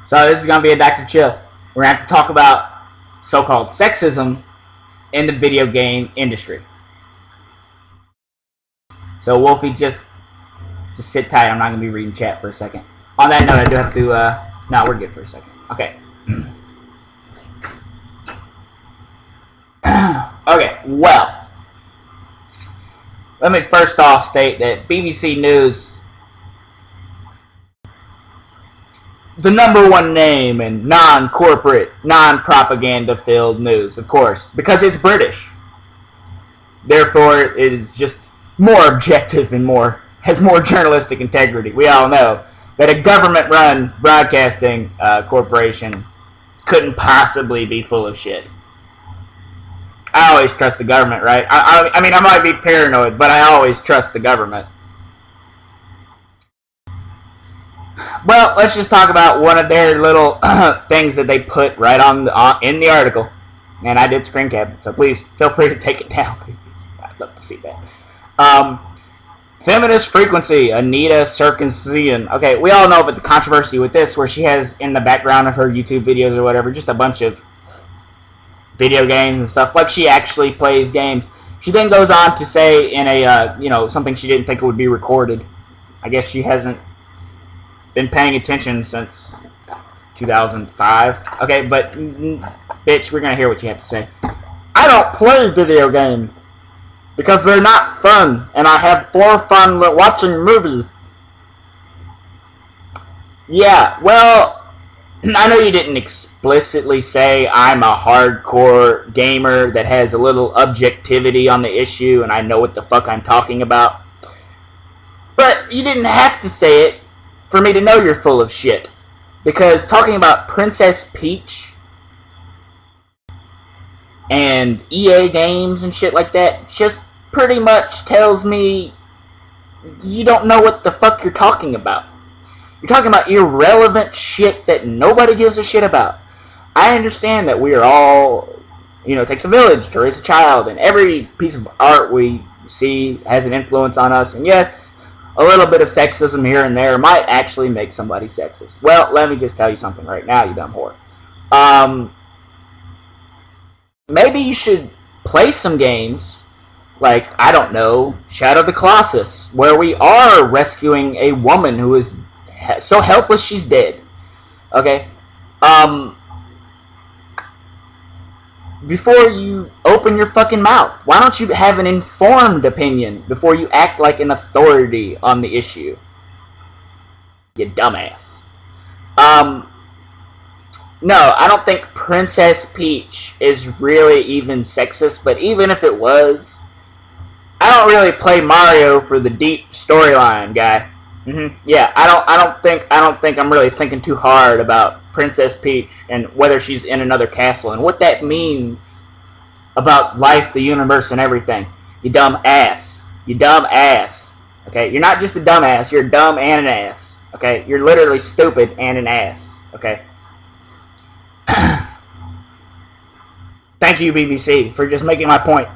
So this is going to be a Dr. Chill. We're going to have to talk about so-called sexism in the video game industry. So Wolfie, just sit tight. I'm not going to be reading chat for a second. On that note, I do have to... no, we're good for a second. Okay. Okay, well. Let me first off state that BBC News, the #1 name in non-corporate, non-propaganda-filled news, of course, because it's British. Therefore, it is just more objective and has more journalistic integrity. We all know that a government-run broadcasting corporation couldn't possibly be full of shit. I always trust the government, right? I mean, I might be paranoid, but I always trust the government. Well, let's just talk about one of their little things that they put right in the article. And I did screen cap it, so please feel free to take it down, please. I'd love to see that. Feminist frequency, Anita Sarkeesian. Okay, we all know about the controversy with this, where she has in the background of her YouTube videos or whatever, just a bunch of video games and stuff. Like she actually plays games. She then goes on to say in a, something she didn't think it would be recorded. I guess she hasn't been paying attention since 2005. Okay, but bitch, we're gonna hear what you have to say. I don't play video games because they're not fun, and I have more fun watching movies. Yeah, well, I know you didn't explicitly say I'm a hardcore gamer that has a little objectivity on the issue, and I know what the fuck I'm talking about. But you didn't have to say it for me to know you're full of shit. Because talking about Princess Peach and EA games and shit like that just pretty much tells me you don't know what the fuck you're talking about. You're talking about irrelevant shit that nobody gives a shit about. I understand that we are all, it takes a village to raise a child, and every piece of art we see has an influence on us, and yes, a little bit of sexism here and there might actually make somebody sexist. Well, let me just tell you something right now, you dumb whore. Maybe you should play some games like, I don't know, Shadow of the Colossus, where we are rescuing a woman who is so helpless she's dead. Okay? Before you open your fucking mouth, why don't you have an informed opinion before you act like an authority on the issue? You dumbass. No, I don't think Princess Peach is really even sexist, but even if it was, I don't really play Mario for the deep storyline, guy. Yeah, I don't think I'm really thinking too hard about Princess Peach and whether she's in another castle and what that means about life, the universe, and everything. You dumb ass. You dumb ass. Okay, you're not just a dumb ass. You're dumb and an ass. Okay, you're literally stupid and an ass. Okay. Thank you, BBC, for just making my point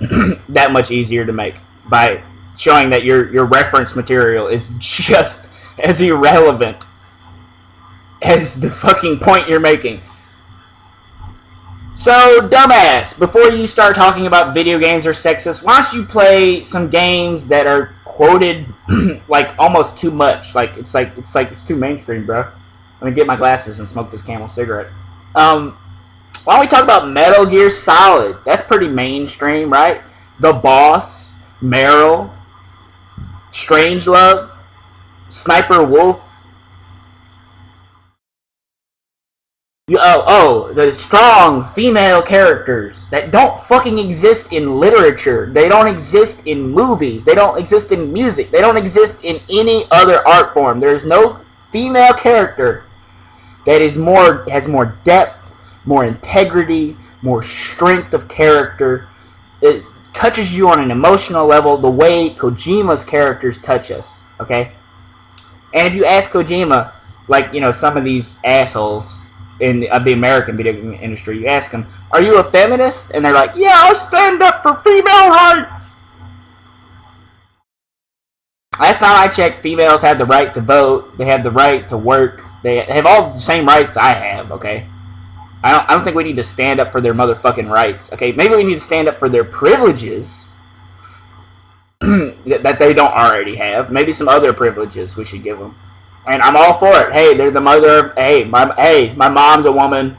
that much easier to make by showing that your reference material is just as irrelevant as the fucking point you're making. So, dumbass, before you start talking about video games are sexist, why don't you play some games that are quoted like almost too much? Like it's too mainstream, bro. Let me get my glasses and smoke this Camel cigarette. Why don't we talk about Metal Gear Solid? That's pretty mainstream, right? The Boss, Meryl, Strangelove, Sniper Wolf. The strong female characters that don't fucking exist in literature. They don't exist in movies. They don't exist in music. They don't exist in any other art form. There's no female character that has more depth, more integrity, more strength of character. It touches you on an emotional level the way Kojima's characters touch us, okay? And if you ask Kojima, like, some of these assholes of the American video game industry, you ask them, are you a feminist? And they're like, yeah, I stand up for female rights. Last time I checked, females have the right to vote, they have the right to work, They have all the same rights I have, okay? I don't think we need to stand up for their motherfucking rights, okay? Maybe we need to stand up for their privileges that they don't already have. Maybe some other privileges we should give them. And I'm all for it. Hey, they're the mother of, my mom's a woman,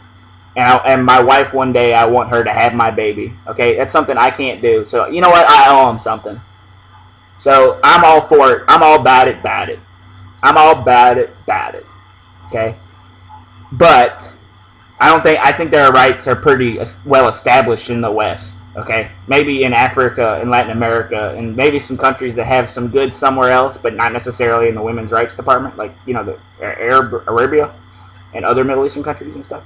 and my wife one day, I want her to have my baby, okay? That's something I can't do. So, you know what? I owe them something. So, I'm all for it. I'm all about it. I'm all about it, okay? But I think their rights are pretty well established in the West, okay? Maybe in Africa and Latin America and maybe some countries that have some good somewhere else, but not necessarily in the women's rights department, like, you know, the Arabia and other Middle Eastern countries and stuff.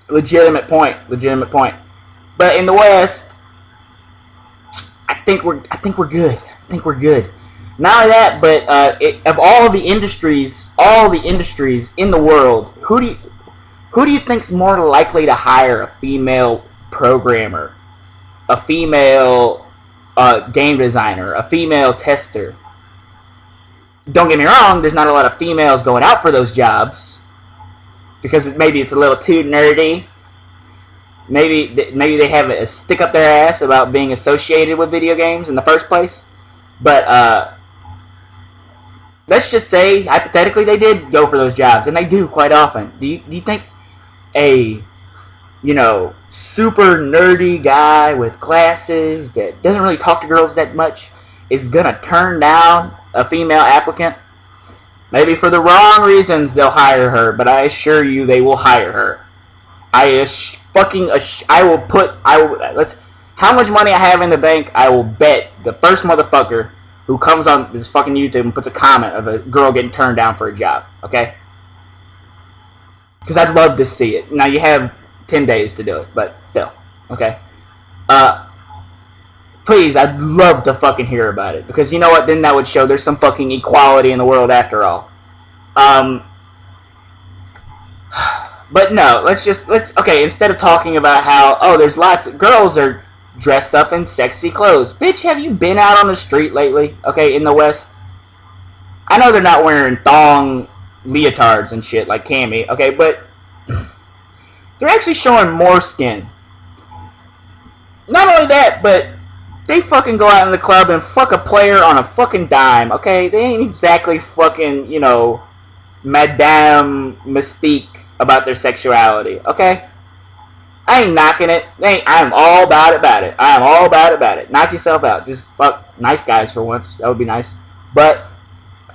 Legitimate point. But in the West, I think we're good. Not only that, but of all the industries in the world, who do you think's more likely to hire a female programmer, a female game designer, a female tester? Don't get me wrong, there's not a lot of females going out for those jobs because maybe it's a little too nerdy. Maybe they have a stick up their ass about being associated with video games in the first place. But let's just say, hypothetically, they did go for those jobs, and they do quite often. Do you think a, you know, super nerdy guy with glasses that doesn't really talk to girls that much is gonna turn down a female applicant? Maybe for the wrong reasons they'll hire her, but I assure you they will hire her. How much money I have in the bank, I will bet the first motherfucker who comes on this fucking YouTube and puts a comment of a girl getting turned down for a job, okay? Because I'd love to see it. Now, you have 10 days to do it, but still, okay? Please, I'd love to fucking hear about it. Because you know what? Then that would show there's some fucking equality in the world after all. But no, okay, instead of talking about how, oh, there's lots of girls are dressed up in sexy clothes. Bitch, have you been out on the street lately, okay, in the West? I know they're not wearing thong leotards and shit like Cammy, okay, but they're actually showing more skin. Not only that, but they fucking go out in the club and fuck a player on a fucking dime, okay? They ain't exactly fucking, you know, Madame Mystique about their sexuality, okay? I ain't knocking it. I'm all about it. I am all about it. Knock yourself out. Just fuck nice guys for once. That would be nice. But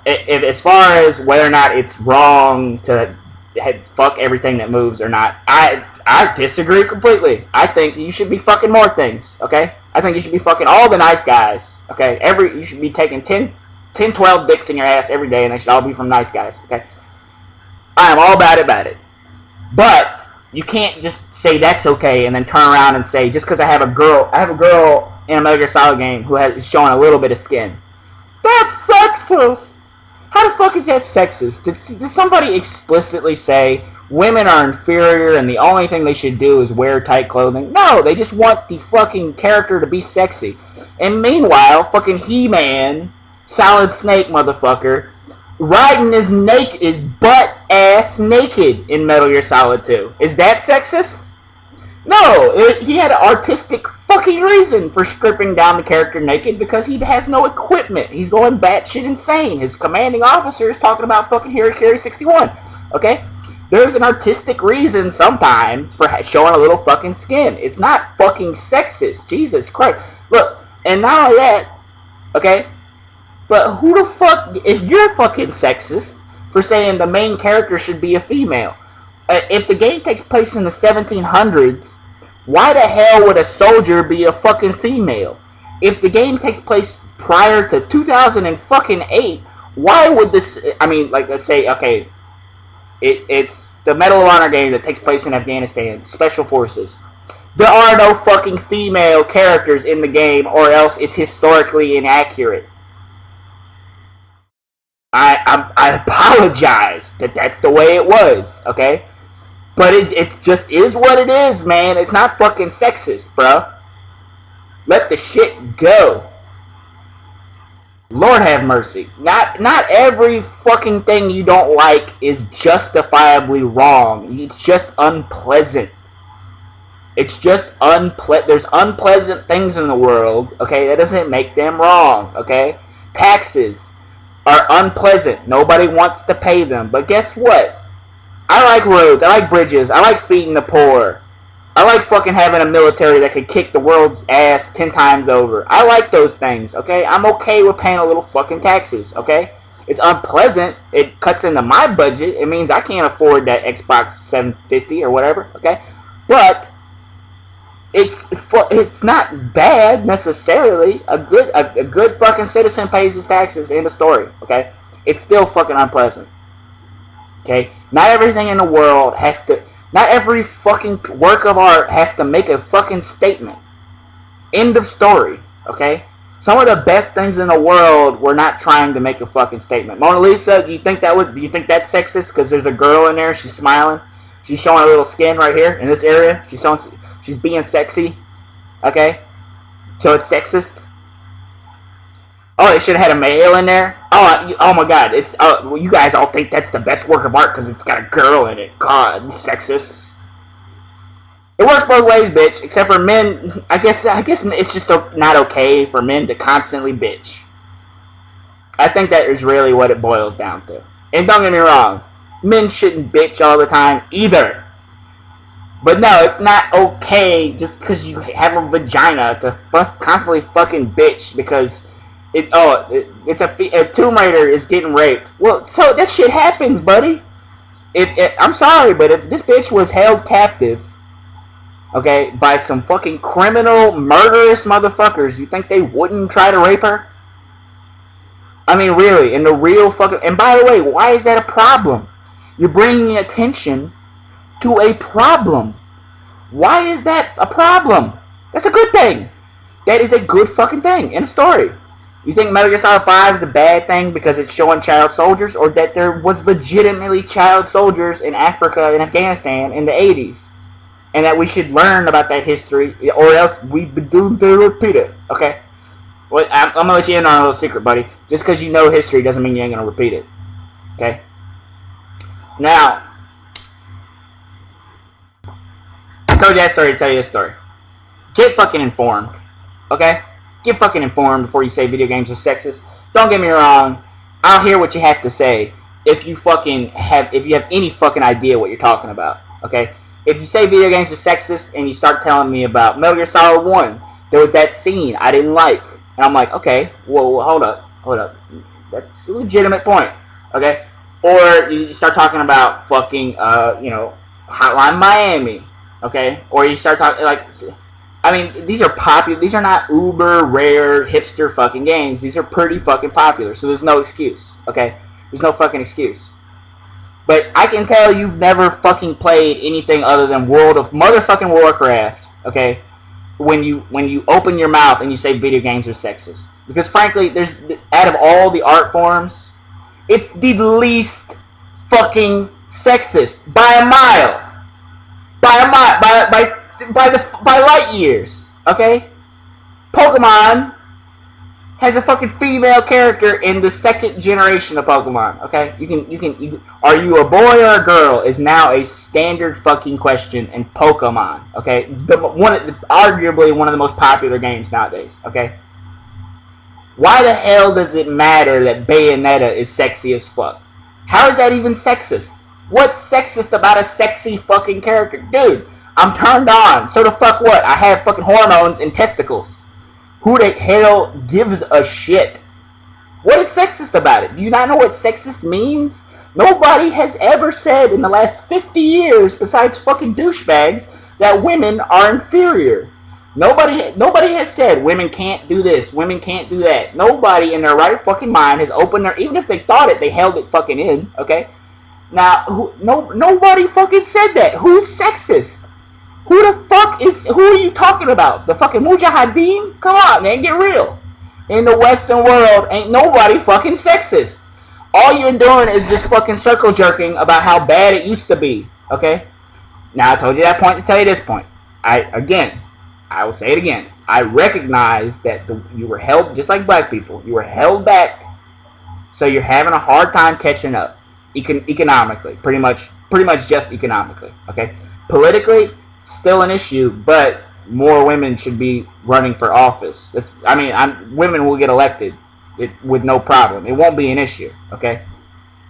if as far as whether or not it's wrong to fuck everything that moves or not, I disagree completely. I think you should be fucking more things, okay? I think you should be fucking all the nice guys, okay? You should be taking 10, 12 dicks in your ass every day, and they should all be from nice guys, okay? I am all about it. But you can't just say that's okay and then turn around and say, just because I have a girl in a Metal Gear Solid game who is showing a little bit of skin, that's sexist. How the fuck is that sexist? Did somebody explicitly say women are inferior and the only thing they should do is wear tight clothing? No, they just want the fucking character to be sexy. And meanwhile, fucking He-Man, Solid Snake motherfucker, riding his butt ass naked in Metal Gear Solid 2. Is that sexist? No, he had an artistic fucking reason for stripping down the character naked because he has no equipment. He's going batshit insane. His commanding officer is talking about fucking Harikiri 61. Okay? There's an artistic reason sometimes for showing a little fucking skin. It's not fucking sexist. Jesus Christ. Look, and not only that, okay? But who the fuck, if you're fucking sexist for saying the main character should be a female, if the game takes place in the 1700s, why the hell would a soldier be a fucking female? If the game takes place prior to 2008, why would this, I mean, like, let's say, okay, it's the Medal of Honor game that takes place in Afghanistan, Special Forces. There are no fucking female characters in the game, or else it's historically inaccurate. I apologize that that's the way it was, okay? But it just is what it is, man. It's not fucking sexist, bro. Let the shit go. Lord have mercy. Not every fucking thing you don't like is justifiably wrong. It's just unpleasant. It's just there's unpleasant things in the world, okay? That doesn't make them wrong, okay? Taxes are unpleasant. Nobody wants to pay them. But guess what? I like roads. I like bridges. I like feeding the poor. I like fucking having a military that could kick the world's ass 10 times over. I like those things, okay? I'm okay with paying a little fucking taxes, okay? It's unpleasant. It cuts into my budget. It means I can't afford that Xbox 750 or whatever, okay? But it's not bad necessarily. A good fucking citizen pays his taxes. End of story, okay? It's still fucking unpleasant, okay? Not everything in the world has to... Not every fucking work of art has to make a fucking statement. End of story, okay? Some of the best things in the world were not trying to make a fucking statement. Mona Lisa, do you think that's sexist? Because there's a girl in there, she's smiling. She's showing her little skin right here in this area. She's being sexy, okay? So it's sexist. Oh, they should have had a male in there. Oh my God! You guys all think that's the best work of art because it's got a girl in it. God, sexist. It works both ways, bitch. Except for men, I guess it's just not okay for men to constantly bitch. I think that is really what it boils down to. And don't get me wrong, men shouldn't bitch all the time either. But no, it's not okay just because you have a vagina to constantly fucking bitch because it's a Tomb Raider is getting raped. Well, so this shit happens, buddy. I'm sorry, but if this bitch was held captive, okay, by some fucking criminal, murderous motherfuckers, you think they wouldn't try to rape her? I mean, really, in the real fucking... And by the way, why is that a problem? You're bringing attention to a problem. Why is that a problem? That's a good thing. That is a good fucking thing in a story. You think Metal Gear Solid 5 is a bad thing because it's showing child soldiers, or that there was legitimately child soldiers in Africa and Afghanistan in the 80s, and that we should learn about that history, or else we'd be doomed to repeat it, okay? Well, I'm going to let you in on a little secret, buddy. Just because you know history doesn't mean you ain't going to repeat it, okay? Now, I told you that story to tell you this story. Get fucking informed, okay? Get fucking informed before you say video games are sexist. Don't get me wrong. I'll hear what you have to say if you have any fucking idea what you're talking about. Okay? If you say video games are sexist and you start telling me about Metal Gear Solid 1, there was that scene I didn't like. And I'm like, okay, whoa, hold up. That's a legitimate point. Okay? Or you start talking about fucking, Hotline Miami. Okay? Or you start talking, like... I mean, these are popular. These are not uber rare hipster fucking games. These are pretty fucking popular. So there's no excuse. Okay? There's no fucking excuse. But I can tell you've never fucking played anything other than World of motherfucking Warcraft. Okay? When you open your mouth and you say video games are sexist. Because frankly, out of all the art forms, it's the least fucking sexist by a mile. By light years, okay? Pokemon has a fucking female character in the second generation of Pokemon, okay? Are you a boy or a girl is now a standard fucking question in Pokemon, okay? Arguably one of the most popular games nowadays, okay? Why the hell does it matter that Bayonetta is sexy as fuck? How is that even sexist? What's sexist about a sexy fucking character? Dude, I'm turned on. So the fuck what? I have fucking hormones and testicles. Who the hell gives a shit? What is sexist about it? Do you not know what sexist means? Nobody has ever said in the last 50 years, besides fucking douchebags, that women are inferior. Nobody has said women can't do this, women can't do that. Nobody in their right fucking mind has opened their... Even if they thought it, they held it fucking in, okay? Now, nobody fucking said that. Who's sexist? Who are you talking about? The fucking Mujahideen? Come on, man, get real. In the Western world, ain't nobody fucking sexist. All you're doing is just fucking circle jerking about how bad it used to be, okay? Now, I told you that point to tell you this point. Again, I will say it again. I recognize that you were held, just like black people, you were held back, so you're having a hard time catching up, economically, pretty much just economically. Okay, politically, still an issue, but more women should be running for office. Women will get elected with no problem. It won't be an issue. Okay,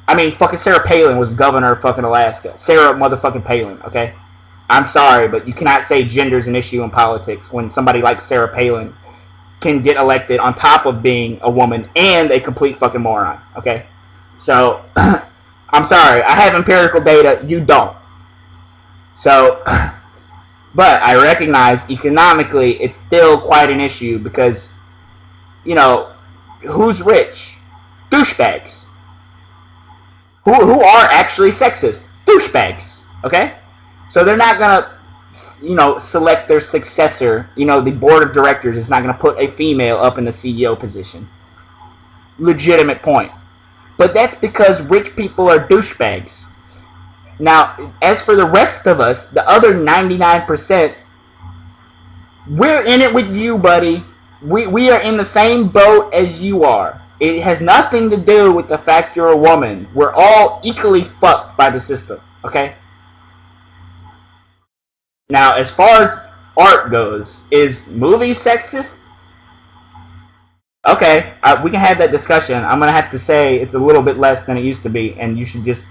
I mean, fucking Sarah Palin was governor of fucking Alaska. Sarah motherfucking Palin. Okay, I'm sorry, but you cannot say gender's an issue in politics when somebody like Sarah Palin can get elected on top of being a woman and a complete fucking moron. Okay, so I'm sorry, I have empirical data. You don't. So, but I recognize economically it's still quite an issue because, you know, who's rich? Douchebags. Who are actually sexist? Douchebags. Okay, so they're not gonna, select their successor. The board of directors is not gonna put a female up in the CEO position. Legitimate point. But that's because rich people are douchebags. Now, as for the rest of us, the other 99%, we're in it with you, buddy. We are in the same boat as you are. It has nothing to do with the fact you're a woman. We're all equally fucked by the system, okay? Now, as far as art goes, is movies sexist? Okay, we can have that discussion. I'm gonna have to say it's a little bit less than it used to be, and you should just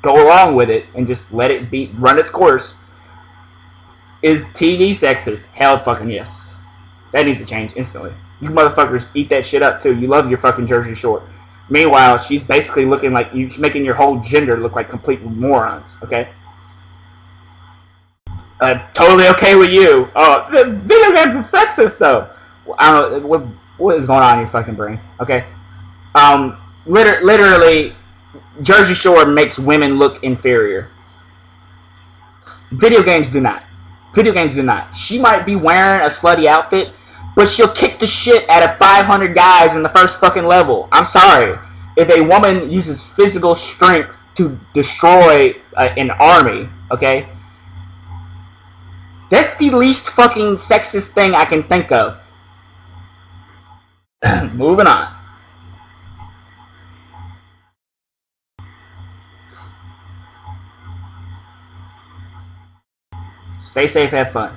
go along with it and just let it run its course. Is TV sexist? Hell fucking yes. That needs to change instantly. You motherfuckers eat that shit up too. You love your fucking Jersey Shore. Meanwhile, she's basically looking like she's making your whole gender look like complete morons. Okay. Totally okay with you. Oh, the video games are sexist though. I don't know what is going on in your fucking brain. Okay. Literally, Jersey Shore makes women look inferior. Video games do not. Video games do not. She might be wearing a slutty outfit, but she'll kick the shit out of 500 guys in the first fucking level. I'm sorry. If a woman uses physical strength to destroy an army, okay, that's the least fucking sexist thing I can think of. Moving on. Stay safe, have fun.